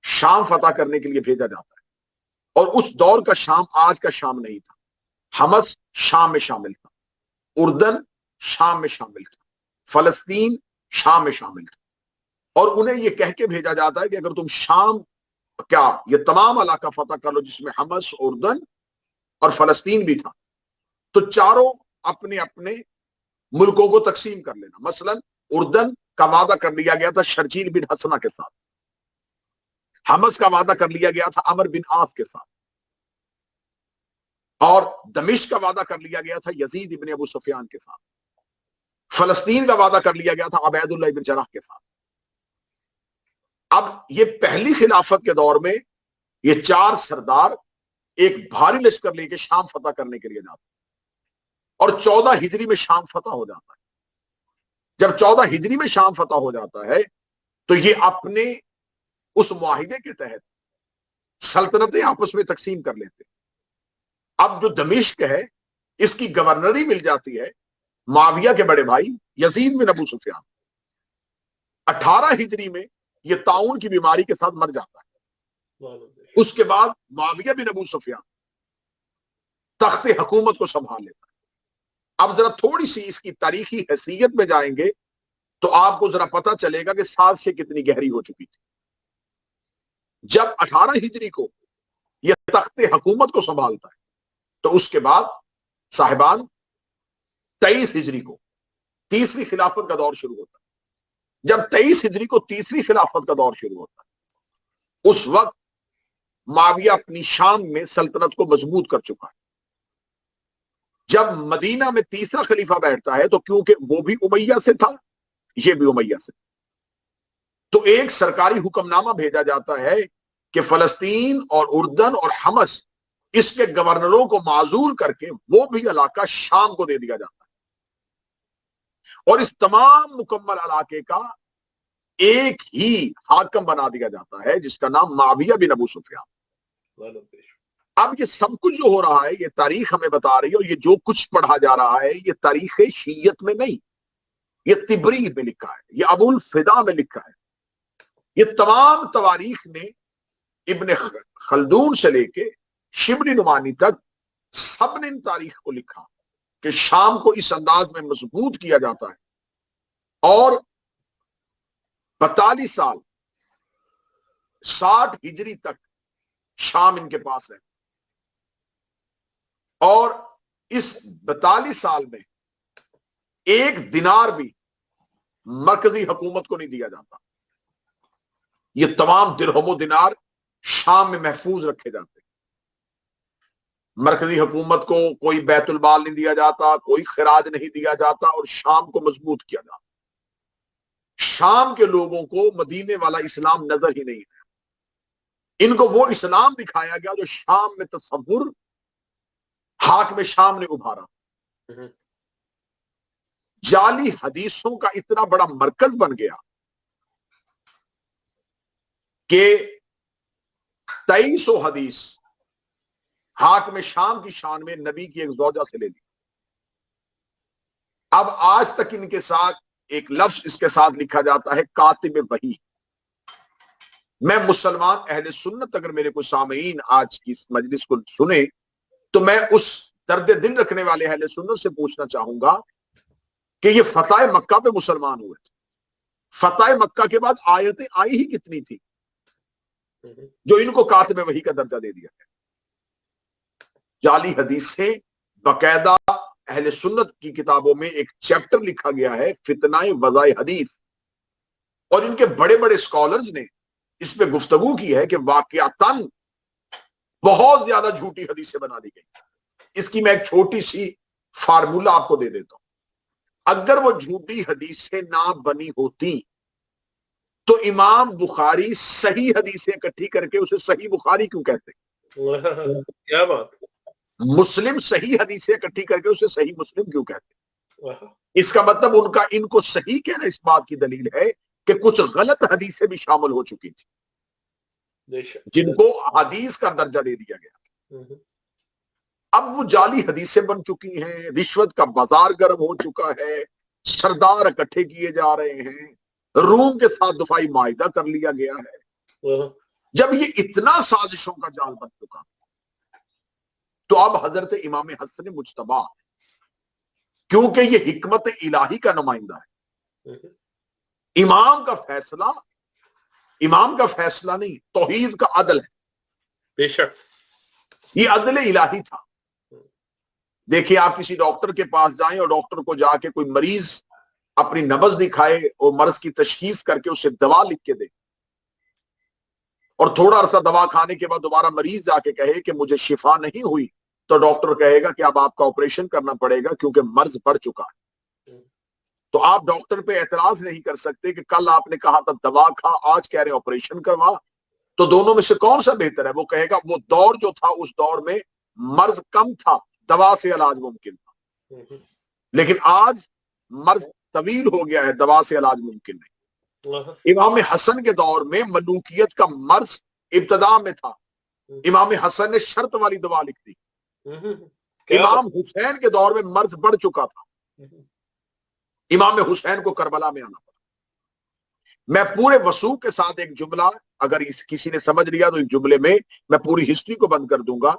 شام فتح کرنے کے لیے بھیجا جاتا ہے. اور اس دور کا شام آج کا شام نہیں تھا. حمص شام میں شامل تھا، اردن شام میں شامل تھا، فلسطین شام میں شامل تھا. اور انہیں یہ کہہ کے بھیجا جاتا ہے کہ اگر تم شام کیا یہ تمام علاقہ فتح کر لو جس میں حمص، اردن اور فلسطین بھی تھا، تو چاروں اپنے اپنے ملکوں کو تقسیم کر لینا. مثلا اردن کا وعدہ کر لیا گیا تھا شرجیل بن حسنہ کے ساتھ، حمص کا وعدہ کر لیا گیا تھا عمر بن عاص کے ساتھ، اور دمشق کا وعدہ کر لیا گیا تھا یزید ابن ابو سفیان کے ساتھ، فلسطین کا وعدہ کر لیا گیا تھا عبید اللہ ابن جراح کے ساتھ. اب یہ پہلی خلافت کے دور میں یہ 4 سردار ایک بھاری لشکر لے کے شام فتح کرنے کے لیے جاتے ہیں، اور 14 ہجری میں شام فتح ہو جاتا ہے. جب 14 ہجری میں شام فتح ہو جاتا ہے تو یہ اپنے اس معاہدے کے تحت سلطنتیں آپس میں تقسیم کر لیتے. اب جو دمشق ہے اس کی گورنری مل جاتی ہے معاویہ کے بڑے بھائی یزید بن ابو سفیان. 18 ہجری میں یہ طاعون کی بیماری کے ساتھ مر جاتا ہے. اس کے بعد معاویہ بن ابو سفیان تخت حکومت کو سنبھال لیتا ہے. اب ذرا تھوڑی سی اس کی تاریخی حیثیت میں جائیں گے تو آپ کو ذرا پتہ چلے گا کہ سازشیں کتنی گہری ہو چکی تھی. جب 18 ہجری کو یہ تخت حکومت کو سنبھالتا ہے تو اس کے بعد صاحبان 23 ہجری کو تیسری خلافت کا دور شروع ہوتا ہے. جب 23 ہجری کو تیسری خلافت کا دور شروع ہوتا ہے اس وقت معاویہ اپنی شام میں سلطنت کو مضبوط کر چکا ہے. جب مدینہ میں تیسرا خلیفہ بیٹھتا ہے تو کیونکہ وہ بھی امیہ سے تھا یہ بھی امیہ سے، تو ایک سرکاری حکم نامہ بھیجا جاتا ہے کہ فلسطین اور اردن اور حمص اس کے گورنروں کو معزول کر کے وہ بھی علاقہ شام کو دے دیا جاتا ہے، اور اس تمام مکمل علاقے کا ایک ہی حاکم بنا دیا جاتا ہے جس کا نام معاویہ بن ابو سفیان. اب یہ سب کچھ جو ہو رہا ہے یہ تاریخ ہمیں بتا رہی ہے، اور یہ جو کچھ پڑھا جا رہا ہے یہ تاریخ شیعت میں نہیں، یہ طبری میں لکھا ہے، یہ ابو الفدا میں لکھا ہے. یہ تمام تواریخ نے ابن خلدون سے لے کے شبلی نعمانی تک سب نے ان تاریخ کو لکھا کہ شام کو اس انداز میں مضبوط کیا جاتا ہے، اور 42 سال 60 ہجری تک شام ان کے پاس ہے، اور اس 42 سال میں ایک دینار بھی مرکزی حکومت کو نہیں دیا جاتا. یہ تمام درہم و دینار شام میں محفوظ رکھے جاتے ہیں. مرکزی حکومت کو کوئی بیت المال نہیں دیا جاتا، کوئی خراج نہیں دیا جاتا، اور شام کو مضبوط کیا جاتا. شام کے لوگوں کو مدینے والا اسلام نظر ہی نہیں ہے. ان کو وہ اسلام دکھایا گیا جو شام میں تصور حاکم شام نے ابھارا. جعلی حدیثوں کا اتنا بڑا مرکز بن گیا کہ 2300 حدیث حاکم شام کی شان میں نبی کی ایک زوجہ سے لے لی. اب آج تک ان کے ساتھ ایک لفظ اس کے ساتھ لکھا جاتا ہے کاتب وحی. میں مسلمان اہل سنت اگر میرے کوئی سامعین آج کی اس مجلس کو سنے تو میں اس درد دل رکھنے والے اہل سنت سے پوچھنا چاہوں گا کہ یہ فتح مکہ پہ مسلمان ہوئے تھے. فتح مکہ کے بعد آیتیں آئی ہی کتنی تھی جو ان کو کاتب وحی کا درجہ دے دیا ہے. جعلی حدیثیں باقاعدہ اہل سنت کی کتابوں میں ایک چیپٹر لکھا گیا ہے فتنہ وضع حدیث، اور ان کے بڑے بڑے اسکالرز نے اس پہ گفتگو کی ہے کہ واقعتاً بہت زیادہ جھوٹی حدیثیں بنا دی گئی. اس کی میں ایک چھوٹی سی فارمولہ آپ کو دے دیتا ہوں. اگر وہ جھوٹی حدیثیں نہ بنی ہوتی تو امام بخاری صحیح حدیثیں اکٹھی کر کے اسے صحیح بخاری کیوں کہتے؟ کیا بات. مسلم صحیح حدیثیں اکٹھی کر کے اسے صحیح مسلم کیوں کہتے؟ اس کا مطلب ان کو صحیح کہنا اس بات کی دلیل ہے کہ کچھ غلط حدیثیں بھی شامل ہو چکی تھی. جن کو حدیث کا درجہ دے دیا گیا. اب وہ جعلی حدیثیں بن چکی ہیں، رشوت کا بازار گرم ہو چکا ہے، سردار اکٹھے کیے جا رہے ہیں، روم کے ساتھ دفاعی معاہدہ کر لیا گیا ہے. جب یہ اتنا سازشوں کا جال بن چکا تو اب حضرت امام حسن مجتبی، کیونکہ یہ حکمت الہی کا نمائندہ ہے، امام کا فیصلہ نہیں، توحید کا عدل ہے. بے شک یہ عدل الہی تھا. دیکھیے آپ کسی ڈاکٹر کے پاس جائیں اور ڈاکٹر کو جا کے کوئی مریض اپنی نبض دکھائے اور مرض کی تشخیص کر کے اسے دوا لکھ کے دے، اور تھوڑا عرصہ دوا کھانے کے بعد دوبارہ مریض جا کے کہے کہ مجھے شفا نہیں ہوئی، تو ڈاکٹر کہے گا کہ اب آپ کا آپریشن کرنا پڑے گا کیونکہ مرض بڑھ چکا ہے. تو آپ ڈاکٹر پہ اعتراض نہیں کر سکتے کہ کل آپ نے کہا تھا دوا کھا، آج کہہ رہے آپریشن کروا. تو دونوں میں سے کون سا بہتر ہے؟ وہ کہے گا وہ دور جو تھا اس دور میں مرض کم تھا، دوا سے علاج ممکن تھا، لیکن آج مرض طویل ہو گیا ہے، دوا سے علاج ممکن نہیں. امام حسن کے دور میں ملوکیت کا مرض ابتدا میں تھا، امام حسن نے شرط والی دوا لکھ دی. امام حسین کے دور میں مرض بڑھ چکا تھا، امام حسین کو کربلا میں آنا پڑا. میں پورے وثوق کے ساتھ ایک جملہ، اگر کسی نے سمجھ لیا تو اس جملے میں میں پوری ہسٹری کو بند کر دوں گا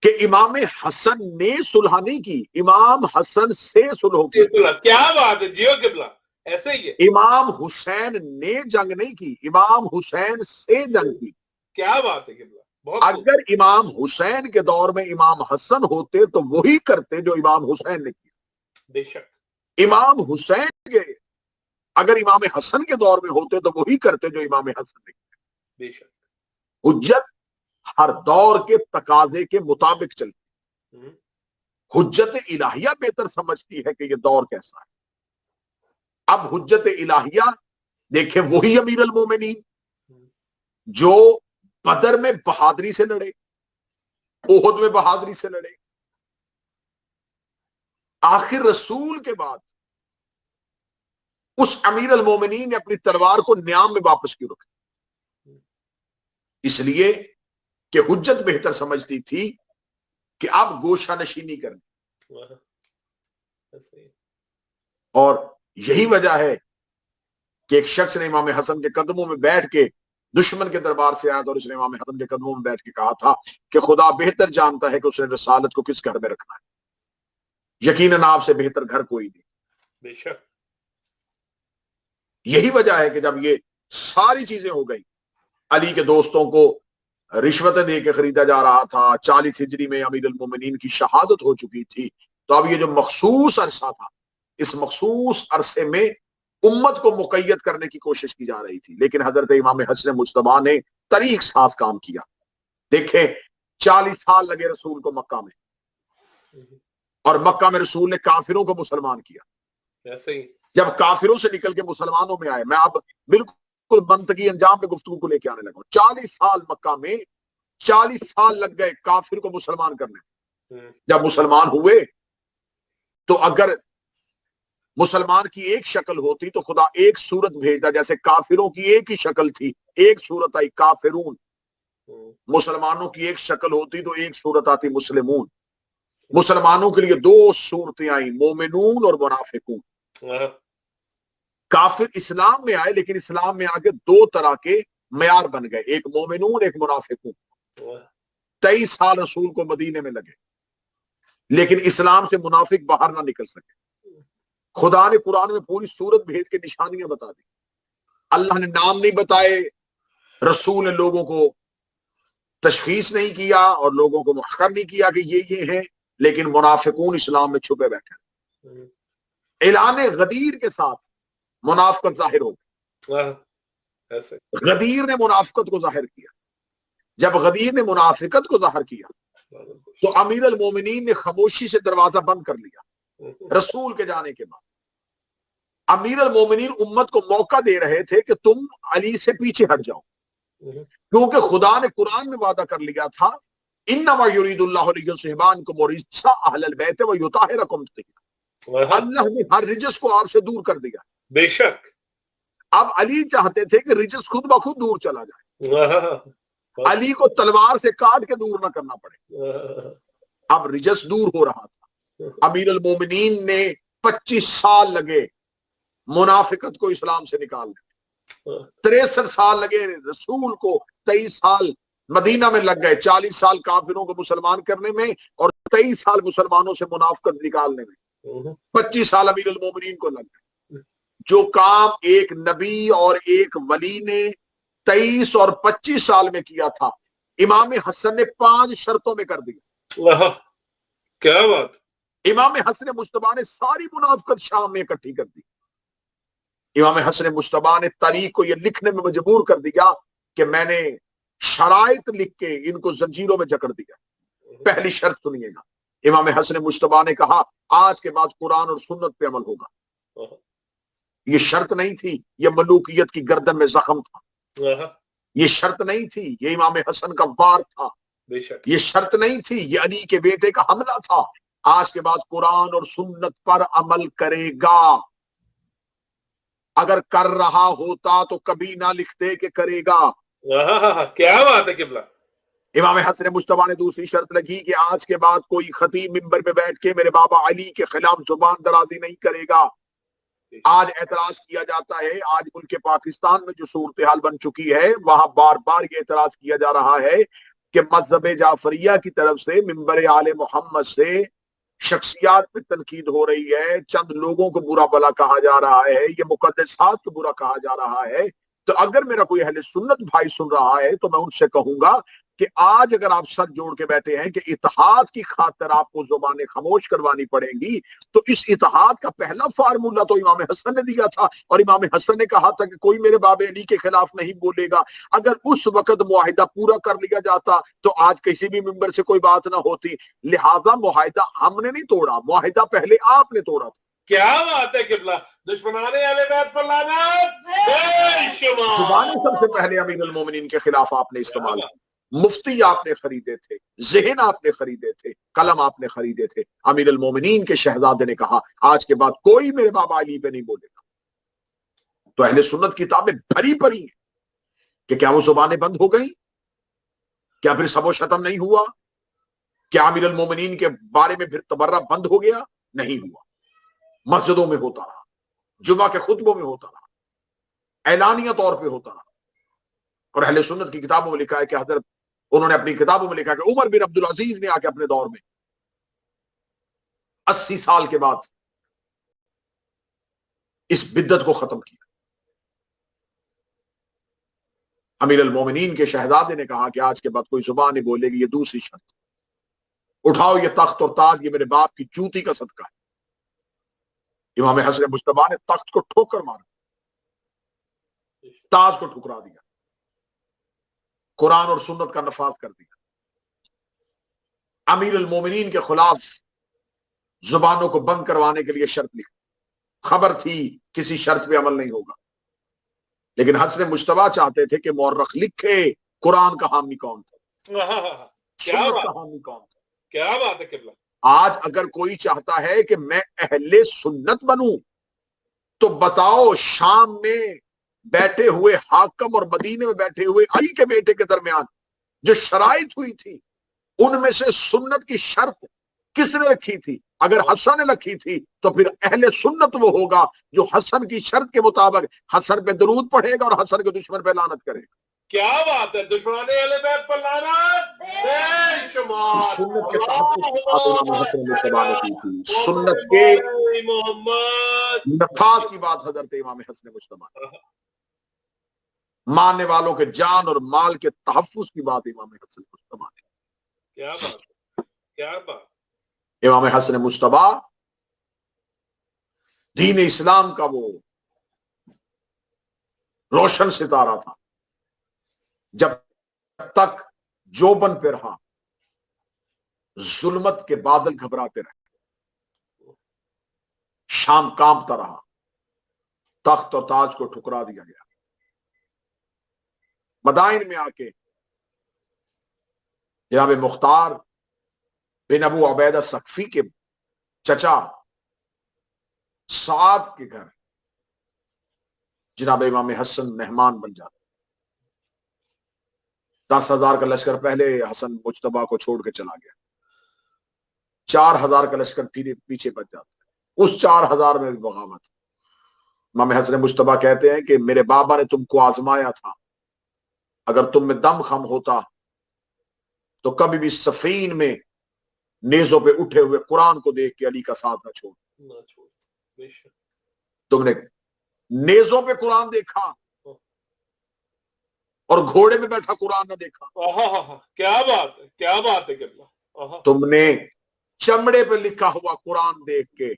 کہ امام حسن نے صلح نہیں کی، امام حسن سے صلح کی. کیا بات ہے جیو قبلہ، ایسے ہی ہے. امام حسین نے جنگ نہیں کی، امام حسین سے جنگ کی. کیا بات ہے قبلہ. اگر امام حسین کے دور میں امام حسن ہوتے تو وہی کرتے جو امام حسین نے کیا. بے شک. امام حسین کے اگر امام حسن کے دور میں ہوتے تو وہی کرتے جو امام حسن نے کیا. بے شک. حجت ہر دور کے تقاضے کے مطابق چلتی. حجت الہیہ بہتر سمجھتی ہے کہ یہ دور کیسا ہے. اب حجت الہیہ دیکھیں، وہی امیر المومنین جو بدر میں بہادری سے لڑے، احد میں بہادری سے لڑے، آخر رسول کے بعد اس امیر المومنین نے اپنی تلوار کو نیام میں واپس کیوں رکھا؟ اس لیے کہ حجت بہتر سمجھتی تھی کہ اب گوشہ نشینی کرنی. اور یہی وجہ ہے کہ ایک شخص نے امام حسن کے قدموں میں بیٹھ کے دشمن کے دربار سے آیا تھا، اور اس نے امام حسن کے قدموں میں بیٹھ کے کہا تھا کہ خدا بہتر جانتا ہے کہ اس نے رسالت کو کس گھر میں رکھنا ہے، یقیناً آپ سے بہتر گھر کوئی نہیں. بے شک. یہی وجہ ہے کہ جب یہ ساری چیزیں ہو گئی، علی کے دوستوں کو رشوتیں دے کے خریدا جا رہا تھا، 40 ہجری میں امیر المومنین کی شہادت ہو چکی تھی، تو اب یہ جو مخصوص عرصہ تھا، اس مخصوص عرصے میں امت کو مقید کرنے کی کوشش کی جا رہی تھی. لیکن حضرت امام حسن مجتبی نے طریق ساز کام کیا. دیکھیں 40 سال لگے رسول کو مکہ میں، اور مکہ میں رسول نے کافروں کو مسلمان کیا. ایسے ہی جب کافروں سے نکل کے مسلمانوں میں آئے، میں اب بالکل منطقی انجام پہ گفتگو کو لے کے آنے لگا. 40 سال مکہ میں، 40 سال لگ گئے کافر کو مسلمان کرنے. جب مسلمان ہوئے تو اگر مسلمان کی ایک شکل ہوتی تو خدا ایک صورت بھیجتا، جیسے کافروں کی ایک ہی شکل تھی، ایک صورت آئی کافرون. مسلمانوں کی ایک شکل ہوتی تو ایک صورت آتی مسلمون. مسلمانوں کے لیے 2 صورتیں آئیں، مومنون اور منافقون. کافر اسلام میں آئے، لیکن اسلام میں آگے 2 طرح کے معیار بن گئے، ایک مومنون ایک منافقون. 23 سال رسول کو مدینے میں لگے، لیکن اسلام سے منافق باہر نہ نکل سکے. خدا نے قرآن میں پوری صورت بھیج کے نشانیاں بتا دی. اللہ نے نام نہیں بتائے، رسول نے لوگوں کو تشخیص نہیں کیا اور لوگوں کو مخر نہیں کیا کہ یہ ہیں، لیکن منافقون اسلام میں چھپے بیٹھے. اعلان غدیر کے ساتھ منافقت ظاہر ہو گئی. غدیر نے منافقت کو ظاہر کیا. جب غدیر نے منافقت کو ظاہر کیا تو امیر المومنین نے خاموشی سے دروازہ بند کر لیا. رسول کے جانے کے بعد امیر المومنین امت کو موقع دے رہے تھے کہ تم علی سے پیچھے ہٹ جاؤ، کیونکہ خدا نے قرآن میں وعدہ کر لیا تھا انما یرید اللہ لیذھب عنکم الرجس اہل البیت ویطہرکم تطہیرا. اللہ نے ہر رجس کو آپ سے دور کر دیا. بے شک. اب علی چاہتے تھے کہ رجس خود بخود دور چلا جائے، علی کو تلوار سے کاٹ کے دور نہ کرنا پڑے۔ اب رجس دور ہو رہا تھا، امیر المومنین نے 25 سال لگے منافقت کو اسلام سے نکالنے میں، 63 سال لگے رسول کو، 23 سال مدینہ میں لگ گئے، 40 سال کافروں کو مسلمان کرنے میں اور 23 سال مسلمانوں سے منافقت نکالنے میں، 25 سال امیر المومنین کو لگ گئے۔ جو کام ایک نبی اور ایک ولی نے 23 اور 25 سال میں کیا تھا، امام حسن نے 5 شرطوں میں کر دیا۔ کیا بات! امام حسن مجتبیٰ نے ساری منافقت شام میں اکٹھی کر دی۔ امام حسن مجتبیٰ نے تاریخ کو یہ لکھنے میں مجبور کر دیا کہ میں نے شرائط لکھ کے ان کو زنجیروں میں جکڑ دیا۔ پہلی شرط سنیے گا، امام حسن مجتبیٰ نے کہا آج کے بعد قرآن اور سنت پہ عمل ہوگا۔ یہ شرط نہیں تھی، یہ ملوکیت کی گردن میں زخم تھا۔ یہ شرط نہیں تھی، یہ امام حسن کا وار تھا۔ یہ شرط نہیں تھی، یہ علی کے بیٹے کا حملہ تھا۔ آج کے بعد قرآن اور سنت پر عمل کرے گا۔ اگر کر رہا ہوتا تو کبھی نہ لکھتے کہ کرے گا۔ کیا بات ہے قبلہ! امام حسن مجتبیٰ نے دوسری شرط لگی کہ آج کے بعد کوئی خطیب ممبر میں بیٹھ کے میرے بابا علی کے خلاف زبان درازی نہیں کرے گا۔ آج اعتراض کیا جاتا ہے، آج ملک پاکستان میں جو صورتحال بن چکی ہے وہاں بار بار یہ اعتراض کیا جا رہا ہے کہ مذہب جعفریہ کی طرف سے ممبر آل محمد سے شخصیات پہ تنقید ہو رہی ہے، چند لوگوں کو برا بلا کہا جا رہا ہے، یہ مقدسات کو برا کہا جا رہا ہے۔ تو اگر میرا کوئی اہل سنت بھائی سن رہا ہے تو میں ان سے کہوں گا کہ آج اگر آپ سر جوڑ کے بیٹھے ہیں کہ اتحاد کی خاطر آپ کو زبانیں خاموش کروانی پڑیں گی، تو اس اتحاد کا پہلا فارمولہ تو امام حسن نے دیا تھا، اور امام حسن نے کہا تھا کہ کوئی میرے باب علی کے خلاف نہیں بولے گا۔ اگر اس وقت معاہدہ پورا کر لیا جاتا تو آج کسی بھی ممبر سے کوئی بات نہ ہوتی۔ لہٰذا معاہدہ ہم نے نہیں توڑا، معاہدہ پہلے آپ نے توڑا تھا۔ کیا بات ہے قبلہ! دشمنان اہل بیت پر لعنت بے شمار۔ زبانیں سب سے پہلے امیر المومنین کے خلاف آپ نے استعمال کی، مفتی آپ نے خریدے تھے، ذہن آپ نے خریدے تھے، قلم آپ نے خریدے تھے۔ امیر المومنین کے شہزادے نے کہا آج کے بعد کوئی میرے بابا علی پہ نہیں بولے گا۔ تو اہل سنت کتابیں بھری پڑی ہیں کہ کیا وہ زبانیں بند ہو گئیں؟ کیا پھر سب و شتم نہیں ہوا؟ کیا امیر المومنین کے بارے میں پھر تبرہ بند ہو گیا؟ نہیں ہوا۔ مسجدوں میں ہوتا رہا، جمعہ کے خطبوں میں ہوتا رہا، اعلانیہ طور پہ ہوتا رہا۔ اور اہل سنت کی کتابوں میں لکھا ہے کہ حضرت انہوں نے اپنی کتابوں میں لکھا کہ عمر بن عبدالعزیز نے آ کے اپنے دور میں 80 سال کے بعد اس بدعت کو ختم کیا۔ امیر المومنین کے شہزادے نے کہا کہ آج کے بعد کوئی زبان نہیں بولے گی، یہ دوسری شرط۔ اٹھاؤ یہ تخت اور تاج، یہ میرے باپ کی جوتی کا صدقہ ہے۔ امام حسن مجتبیٰ نے تخت کو ٹھوکر مارا، تاج کو ٹھکرا دیا، قرآن اور سنت کا نفاذ کر دیا۔ امیر المومنین کے خلاف زبانوں کو بند کروانے کے لیے شرط لکھی، خبر تھی کسی شرط پہ عمل نہیں ہوگا، لیکن حسن مجتبیٰ چاہتے تھے کہ مورخ لکھے قرآن کا حامی کون تھا، سنت کا حامی کون تھا۔ کیا بات ہے قبلہ! آج اگر کوئی چاہتا ہے کہ میں اہل سنت بنوں تو بتاؤ شام میں بیٹھے ہوئے حاکم اور مدینے میں بیٹھے ہوئے علی کے بیٹے کے درمیان جو شرائط ہوئی تھی ان میں سے سنت کی شرط کس نے رکھی تھی؟ اگر حسن نے رکھی تھی تو پھر اہل سنت وہ ہوگا جو حسن کی شرط کے مطابق حسن پہ درود پڑھے گا اور حسن کے دشمن پہ لعنت کرے گا۔ کیا بات ہے! دشمنان اہل بیت پر لعنت بے شمار۔ سنت کے تحفظ کی بات امام حسن مجتبیٰ نے کی تھی، سنت کے محمد نفاذ کی بات حضرت امام حسن مجتبیٰ نے، ماننے والوں کے جان اور مال کے تحفظ کی بات امام حسن مجتبیٰ نے۔ کیا بات! کیا بات! امام حسن مجتبیٰ دین اسلام کا وہ روشن ستارہ تھا، جب تک جوبن پہ رہا ظلمت کے بادل گھبراتے رہے، شام کانپتا رہا، تخت اور تاج کو ٹھکرا دیا گیا۔ مدائن میں آ کے جناب مختار بن ابو عبیدہ ثقفی کے چچا سعد کے گھر جناب امام حسن مہمان بن جاتے. 10,000 کا لشکر پہلے حسن مجتبیٰ کو چھوڑ کے چلا گیا, 4,000 کا لشکر پیچھے بچ جاتا ہے. اس 4,000 میں بھی بغاوت. امام حسن مجتبیٰ کہتے ہیں کہ میرے بابا نے تم کو آزمایا تھا, اگر تم میں دم خم ہوتا تو کبھی بھی صفین میں نیزوں پہ اٹھے ہوئے قرآن کو دیکھ کے علی کا ساتھ نہ چھوڑ. تم نے نیزوں پہ قرآن دیکھا اور گھوڑے میں بیٹھا قرآن نہ دیکھا. کیا بات ہے, کیا بات ہے. تم نے چمڑے پہ لکھا ہوا قرآن دیکھ کے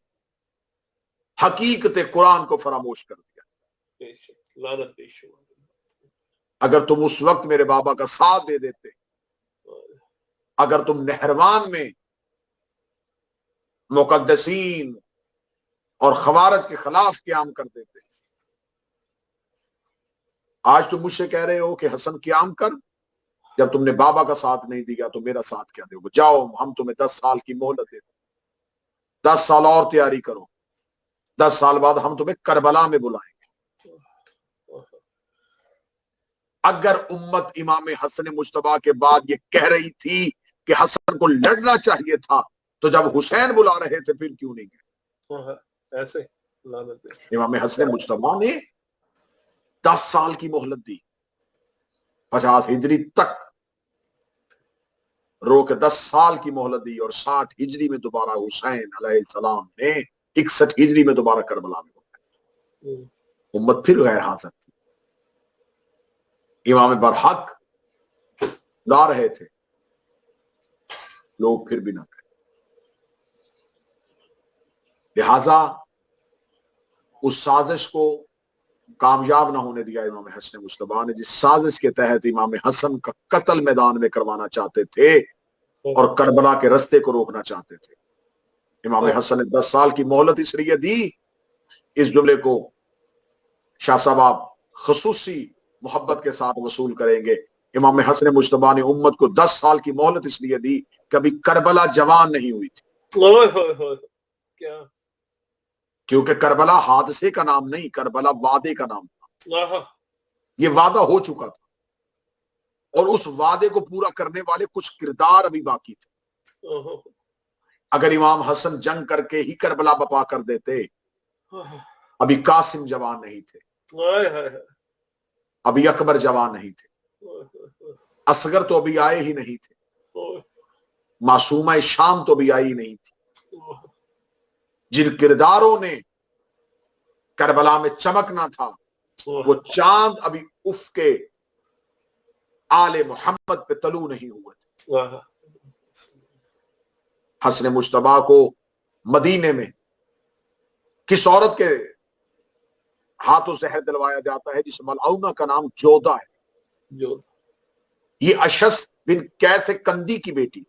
حقیقت قرآن کو فراموش کر دیا. اگر تم اس وقت میرے بابا کا ساتھ دے دیتے, اگر تم نہروان میں مقدسین اور خوارج کے خلاف قیام کر دیتے. آج تم مجھ سے کہہ رہے ہو کہ حسن قیام کر, جب تم نے بابا کا ساتھ نہیں دیا تو میرا ساتھ کیا دو گے؟ جاؤ ہم تمہیں 10 سال کی مہلت دے دیں, 10 سال اور تیاری کرو, 10 سال بعد ہم تمہیں کربلا میں بلائیں گے. اگر امت امام حسن مجتبیٰ کے بعد یہ کہہ رہی تھی کہ حسن کو لڑنا چاہیے تھا تو جب حسین بلا رہے تھے پھر کیوں نہیں گئے؟ ایسے امام حسن مجتبیٰ نے 10 سال کی مہلت دی, 50 ہجری تک رو کے 10 سال کی مہلت دی, اور 60 ہجری میں دوبارہ حسین علیہ السلام نے 61 ہجری میں دوبارہ کربلا میں بلایا. امت پھر غیر حاضر تھی. امام برحق گا رہے تھے, لوگ پھر بھی نہ گئے. لہذا اس سازش کو کامیاب نہ ہونے دیا امام حسن مجتبیٰ نے, جس سازش کے تحت امام حسن کا قتل میدان میں کروانا چاہتے تھے اور کربلا کے رستے کو روکنا چاہتے تھے. امام حسن نے 10 سال کی مہلت اس لیے دی, اس جملے کو شاہ صاحب آپ خصوصی محبت کے ساتھ وصول کریں گے. امام حسن مجتبیٰ نے امت کو 10 سال کی مہلت اس لیے دی کہ ابھی کربلا جوان نہیں ہوئی تھی. کیونکہ کربلا حادثے کا نام نہیں, کربلا وعدے کا نام تھا. یہ وعدہ ہو چکا تھا اور اس وعدے کو پورا کرنے والے کچھ کردار ابھی باقی تھے. اگر امام حسن جنگ کر کے ہی کربلا بپا کر دیتے, ابھی قاسم جوان نہیں تھے, ابھی اکبر جوان نہیں تھے, اصغر تو ابھی آئے ہی نہیں تھے, معصومہ شام تو ابھی آئی نہیں تھی. جن کرداروں نے کربلا میں چمکنا تھا وہ چاند ابھی اف کے آل محمد پہ طلوع نہیں ہوئے تھے. حسن مجتبیٰ کو مدینے میں کس عورت کے ہاتھوں زہر دلوایا جاتا ہے جس ملعونہ کا نام جودہ ہے. یہ اشس بن کیس کندی کی بیٹی.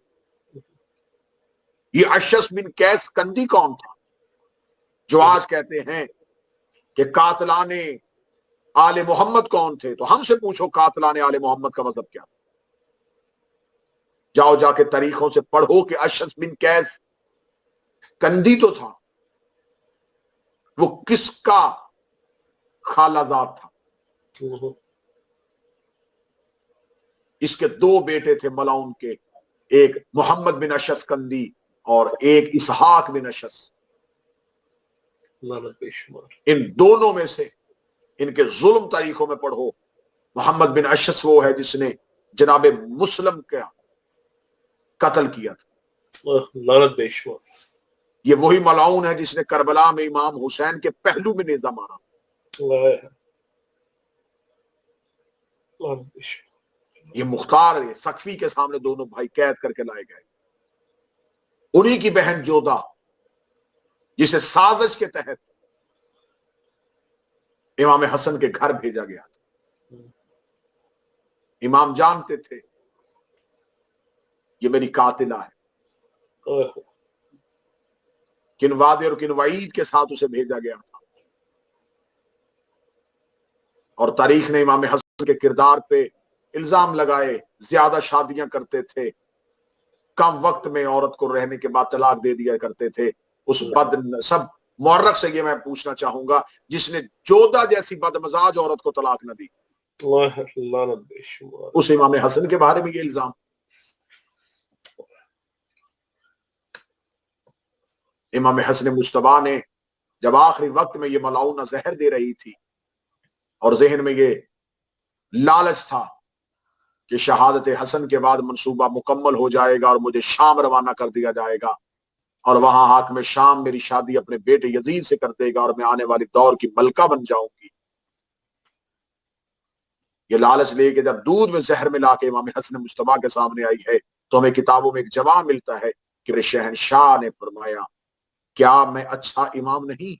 یہ اشس بن کیس کندی کون تھا جو آج کہتے ہیں کہ قاتلان آل محمد کون تھے؟ تو ہم سے پوچھو قاتلان آل محمد کا مطلب کیا؟ جاؤ جا کے تاریخوں سے پڑھو کہ اشس بن کیس کندی تو تھا, وہ کس کا خالہ زاد تھا؟ اس کے 2 بیٹے تھے ملعون کے, ایک محمد بن اشس کندی اور ایک اسحاق بن اشس. ان دونوں میں سے ان کے ظلم تاریخوں میں پڑھو. محمد بن اشس وہ ہے جس نے جناب مسلم کا قتل کیا تھا. یہ وہی ملعون ہے جس نے کربلا میں امام حسین کے پہلو میں نیزہ مارا. یہ مختار سقفی کے سامنے دونوں بھائی قید کر کے لائے گئے. انہی کی بہن جودہ جسے سازش کے تحت امام حسن کے گھر بھیجا گیا تھا. امام جانتے تھے یہ میری قاتلہ ہے, کن وعدے اور کن وعید کے ساتھ اسے بھیجا گیا تھا. اور تاریخ نے امام حسن کے کردار پہ الزام لگائے, زیادہ شادیاں کرتے تھے, کم وقت میں عورت کو رہنے کے بعد طلاق دے دیا کرتے تھے, اس سب مورخ سے یہ میں پوچھنا چاہوں گا جس نے جودہ جیسی بدمزاج عورت کو طلاق نہ دی، اس امام حسن کے بارے میں یہ الزام؟ امام حسن مجتبیٰ نے جب آخری وقت میں یہ ملعونہ زہر دے رہی تھی اور ذہن میں یہ لالچ تھا کہ شہادت حسن کے بعد منصوبہ مکمل ہو جائے گا اور مجھے شام روانہ کر دیا جائے گا اور وہاں حاکم شام میری شادی اپنے بیٹے یزید سے کر دے گا اور میں آنے والی دور کی ملکہ بن جاؤں گی، یہ لالچ لے کے جب دودھ میں زہر ملا کے امام حسن مجتبیٰ کے سامنے آئی ہے تو ہمیں کتابوں میں ایک جواب ملتا ہے کہ میرے شہنشاہ نے فرمایا کیا میں اچھا امام نہیں؟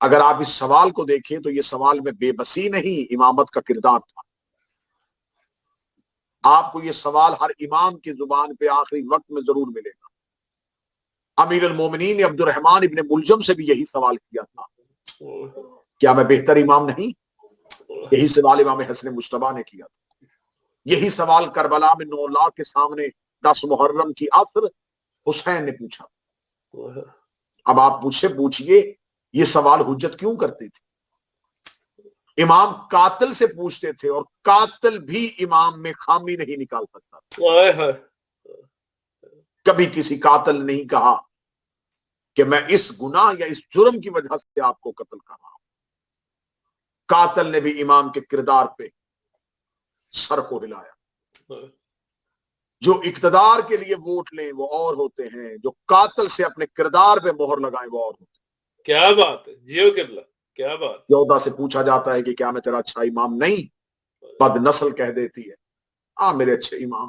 اگر آپ اس سوال کو دیکھیں تو یہ سوال میں بے بسی نہیں، امامت کا کردار تھا۔ آپ کو یہ سوال ہر امام کی زبان پہ آخری وقت میں ضرور ملے گا۔ امیر المومنین عبد الرحمن ابن ملجم سے بھی یہی سوال کیا تھا، کیا میں بہتر امام نہیں؟ یہی سوال امام حسن مجتبیٰ نے کیا تھا۔ یہی سوال کربلا میں 9 لاکھ کے سامنے 10 محرم کی عصر حسین نے پوچھا۔ اب آپ مجھ سے پوچھئے یہ سوال حجت کیوں کرتے تھے؟ امام قاتل سے پوچھتے تھے اور قاتل بھی امام میں خامی نہیں نکال سکتا۔ کبھی کسی قاتل نے نہیں کہا کہ میں اس گناہ یا اس جرم کی وجہ سے آپ کو قتل کر رہا ہوں۔ قاتل نے بھی امام کے کردار پہ سر کو ہلایا۔ جو اقتدار کے لیے ووٹ لیں وہ اور ہوتے ہیں، جو قاتل سے اپنے کردار پہ مہر لگائیں وہ اور ہوتے ہیں۔ کیا بات ہے جیو قبلہ، کیا بات۔ یہودا سے پوچھا جاتا ہے کہ کیا میں تیرا اچھا امام نہیں؟ بد نسل کہہ دیتی ہے میرے اچھے امام۔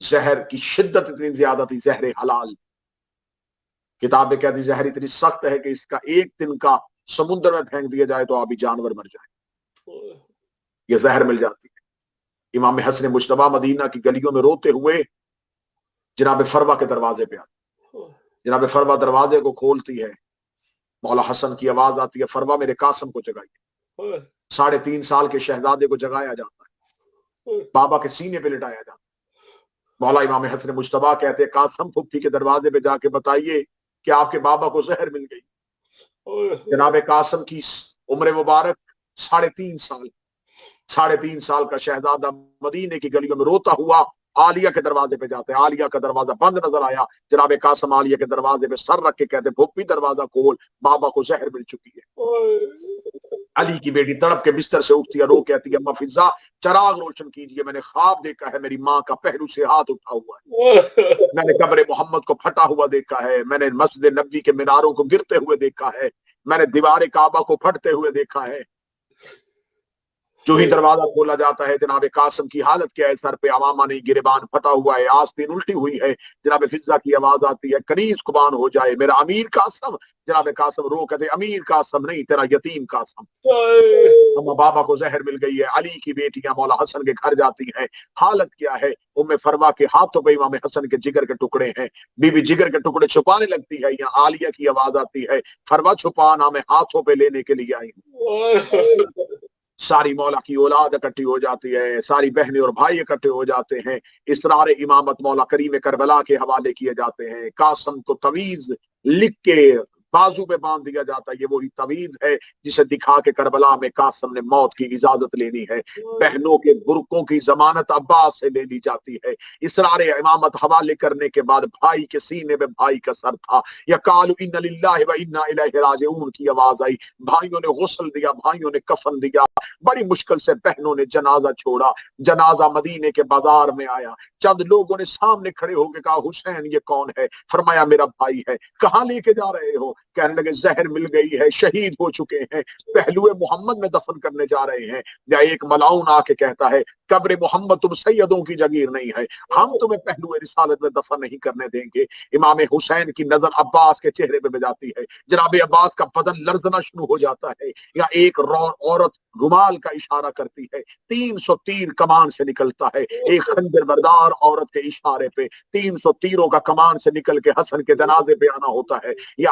زہر کی شدت اتنی زیادہ تھی، زہر حلال، کتابیں کہتی زہر اتنی سخت ہے کہ اس کا ایک دن کا سمندر میں پھینک دیا جائے تو آبی جانور مر جائے، یہ زہر مل جاتی ہے۔ امام حسن مجتبیٰ مدینہ کی گلیوں میں روتے ہوئے جناب فروا کے دروازے پہ آتے، جناب فروا دروازے کو کھولتی ہے، مولا حسن کی آواز آتی ہے فروا میرے قاسم کو جگائیے۔ 3.5 سال کے شہزادے کو جگایا جاتا ہے، بابا کے سینے پہ لٹایا جاتا ہے۔ مولا امام حسن مجتبیٰ کہتے ہیں قاسم پھپھی کے دروازے پہ جا کے بتائیے کہ آپ کے بابا کو زہر مل گئی۔ جناب قاسم کی عمر مبارک 3.5 سال کا شہزادہ مدینے کی گلیوں میں روتا ہوا عالیہ کے دروازے پہ جاتے ہیں۔ عالیہ کا دروازہ بند نظر آیا، جناب قاسم عالیہ کے دروازے پہ سر رکھ کے کہتے پھپھی دروازہ کھول، بابا کو زہر مل چکی ہے۔ علی کی بیٹی تڑپ کے بستر سے اٹھتی ہے، رو کہتی ہے اما فضا چراغ روشن کیجیے، میں نے خواب دیکھا ہے میری ماں کا پہلو سے ہاتھ اٹھا ہوا ہے، میں نے قبر محمد کو پھٹا ہوا دیکھا ہے، میں نے مسجد نبوی کے میناروں کو گرتے ہوئے دیکھا ہے، میں نے دیوار کعبہ کو پھٹتے ہوئے دیکھا ہے۔ جو ہی دروازہ کھولا جاتا ہے جناب قاسم کی حالت کیا ہے، سر پہ عمامہ نہیں، گریبان پھٹا ہوا ہے، آستین الٹی ہوئی ہے۔ جناب فضا کی آواز آتی ہے کنیز قربان ہو جائے میرا امیر قاسم۔ جناب قاسم رو کہتے امیر قاسم نہیں، تیرا یتیم قاسم۔ اما بابا کو زہر مل گئی ہے۔ علی کی بیٹیاں مولا حسن کے گھر جاتی ہیں، حالت کیا ہے؟ ام فروا کے ہاتھوں پہ امام حسن کے جگر کے ٹکڑے ہیں، بی بی جگر کے ٹکڑے چھپانے لگتی ہے، یہاں عالیہ کی آواز آتی ہے فروا چھپانا، میں ہاتھوں پہ لینے کے لیے آئی ہوں۔ ساری مولا کی اولاد اکٹھی ہو جاتی ہے، ساری بہنیں اور بھائی اکٹھے ہو جاتے ہیں، اسرار امامت مولا کریم کربلا کے حوالے کیے جاتے ہیں۔ قاسم کو تعویذ لکھ کے بازو پہ باندھ دیا جاتا ہے، یہ وہی تعویذ ہے جسے دکھا کے کربلا میں قاسم نے موت کی اجازت لینی ہے۔ بہنوں کے برقوں کی ضمانت عباس سے لے لی جاتی ہے۔ اسرار امامت حوالے کرنے کے بعد بھائی کے سینے میں بھائی کا سر تھا، یا قالوا ان للہ و انا الیہ راجعون کی آواز آئی، بھائیوں نے غسل دیا، بھائیوں نے کفن دیا، بڑی مشکل سے بہنوں نے جنازہ چھوڑا۔ جنازہ مدینے کے بازار میں آیا، چند لوگوں نے سامنے کھڑے ہو کے کہا حسین یہ کون ہے؟ فرمایا میرا بھائی ہے۔ کہاں لے کے جا رہے ہو؟ کہنے لگے زہر مل گئی ہے، شہید ہو چکے ہیں، پہلو محمد میں دفن کرنے جا رہے ہیں۔ یا ایک ملعون آ کے کہتا ہے قبر محمد تم سیدوں کی جگیر نہیں ہے، ہم تمہیں پہلو رسالت میں دفن نہیں کرنے دیں گے۔ امام حسین کی نظر عباس کے چہرے پہ جاتی ہے، جناب عباس کا بدن لرزنا شروع ہو جاتا ہے، یا ایک عورت رومال کا اشارہ کرتی ہے، 300 تیر کمان سے نکلتا ہے، ایک خنجر بردار عورت کے اشارے پہ 300 تیروں کا کمان سے نکل کے حسن کے جنازے پہ آنا ہوتا ہے۔ یا